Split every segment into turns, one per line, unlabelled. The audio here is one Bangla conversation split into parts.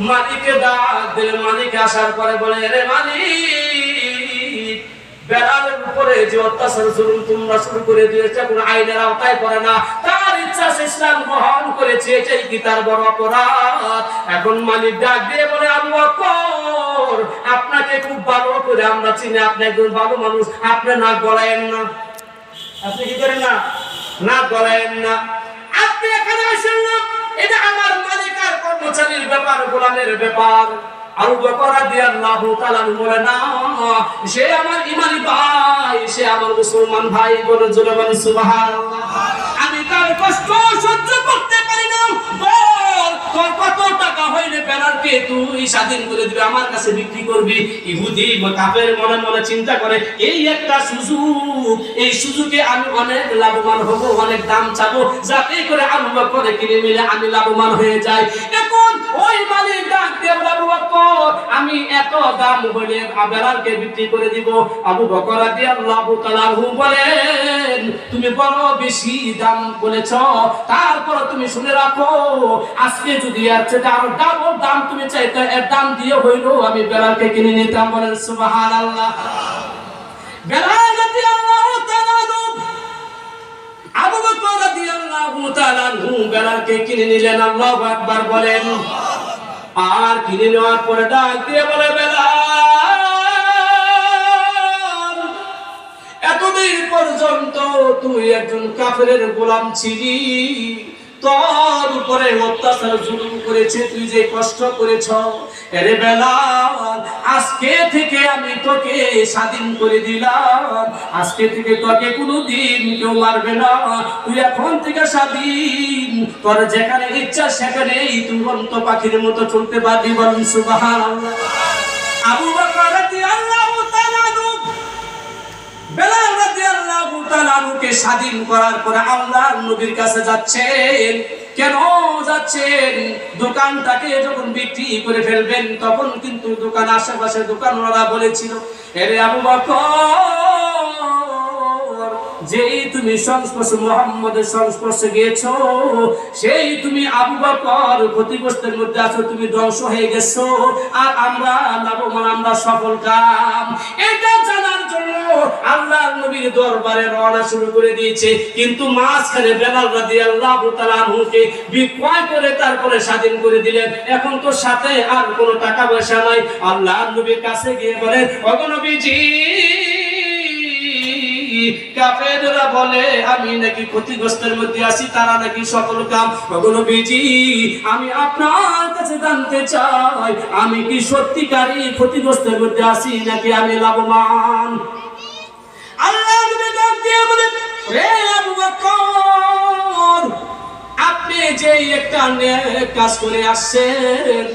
মালিককে ডাক দিলেন। মালিক আসার পরে বলে, রে মালিক, বেলালের উপরে যে অত্যাচার জুলুম তোমরা শুরু করে দিয়েছো, কোন আইনের আওতায় পড়ে না, তার ইচ্ছা ইসলাম গ্রহণ করেছে, এটাই কি তার বড় অপরাধ? এখন মালিক ডাক দিয়ে বলে, আবু বকর, আপনাকে খুব ভালো করে আমরা চিনি, আপনি একজন ভালো মানুষ, আপনি নাক গলায়েন না। আপনি কি করেন না? নাক গলায়েন না। আপনি এখানে আসেন না, এটা আমার মালিক আর কর্মচারীর ব্যাপার, গোলামের ব্যাপার। আবু বকর রাদিয়াল্লাহু তাআলা বলে, না, সে আমার ঈমানি ভাই, সে আমার মুসলমান ভাই। বলে জোরে বলেন সুবহানাল্লাহ। আমি তার কষ্ট সহ্য করতে পারি না। বল, তোর কত টাকা হইলে বেলালকে তুই স্বাধীন করে দিবি, আমার কাছে বিক্রি করবি? ইহুদি কাফের মনে মনে চিন্তা করে, এই একটা সুযোগ, এই সুযোগে আমি অনেক লাভবান হব, অনেক দাম চাবো, যাতে করে আবু বকর কিনে নিলে আমি লাভবান হয়ে যাই। এখন ওই মালিক ডাক দিয়ে বলে, আবু বকর, আমি এত দাম হইলে বেলালকে বিক্রি করে দিব। আবু বকর রাদিয়াল্লাহু তাআলা বলেন, তুমি বড় বেশি দাম বলেছ, তারপর তুমি শুনে রাখো, আজকে যদি আরো ডাবল দাম তুমি চাইতে, এর দাম দিয়ে হইলো আমি বেলালকে কিনে নিতাম। বলেন সুবহানাল্লাহ। বেলাল রাদিয়াল্লাহু তাআলা আবু বকর রাদিয়াল্লাহু তাআলা বেলালকে কিনে নিলেন। আল্লাহু আকবার বলেন। আর কিনে নেওয়ার পরে ডাক দিয়ে বলে, বেলাল, এতদিন পর্যন্ত তুই একজন কাফেরের গোলাম ছিলি, তোর উপরে অত্যাচার জুলুম করেছে, তুই যে কষ্ট করেছ, আরে বেলাল, আজকে থেকে আমি তোকে স্বাধীন করে দিলাম। আজকে থেকে তোকে কোনোদিন কেউ মারবে না, তুই এখন থেকে স্বাধীন, তোর যেখানে ইচ্ছা সেখানেই তুই অন্ত পাখির মতো চলতে পারবি। বলেন সুবহানাল্লাহ। আবু বকর রাদিয়াল্লাহু তাআলা বেলাল রাদিয়াল্লাহু তাআলাকে স্বাধীন করার পরে আল্লাহর নবীর কাছে যাচ্ছেন। কেন যাচ্ছেন? দোকানটাকে যখন বিক্রি করে ফেলবেন, তখন কিন্তু দোকান আশেপাশে দোকানওয়ালা বলেছিল, আরে আবু বকর, যেই তুমি সংস্পর্শে মুহাম্মদের সংস্পর্শে গিয়েছো, সেই তুমি আবু বকর ক্ষতিগ্রস্তের মধ্যে আছো, তুমি ধ্বংস হয়ে গেছো, আর আমরা লাভবান, আমরা সফল কাম। এটা জানার জন্য আল্লাহর নবীর দরবারে রওনা শুরু করে দিয়েছে। কিন্তু মাঝখানে বেলাল রাদিয়াল্লাহু তাআলা আনহুকে বিক্রয় করে তারপরে স্বাধীন করে দিলেন। এখন তো সাথে আর কোনো টাকা পয়সা নাই। আল্লাহর নবীর কাছে গিয়ে বলে, ওগো নবীজি, কাফেররা বলে আমি নাকি ক্ষতিগ্রস্তের মধ্যে আছি, তারা নাকি সফল কাম। ওগো নবীজি, আমি আপনার কাছে জানতে চাই, আমি কি সত্যিকারই ক্ষতিগ্রস্তের মধ্যে আছি নাকি আমি লাভবান? আল্লাহ নবী ডাক দিয়ে বলে, রে আবু বকর, আপনি যে একটা নেক কাজ করে আসছেন,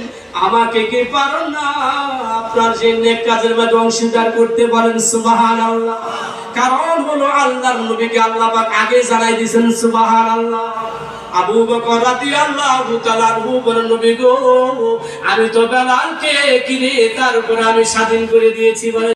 আমাকে কি পারো না আপনার যে নেক কাজের মধ্যে অংশীদার করতে? বলেন সুবহানাল্লাহ। কারণ হলো আল্লাহর নবীকে আল্লাহ পাক আগে জানাই দিয়েছেন। সুবহানাল্লাহ। আবু বকর রাদিয়াল্লাহু তাআলা বলেন, নবী গো, আমি তো বেলালকে কিনে তার উপরে আমি স্বাধীন করে দিয়েছি।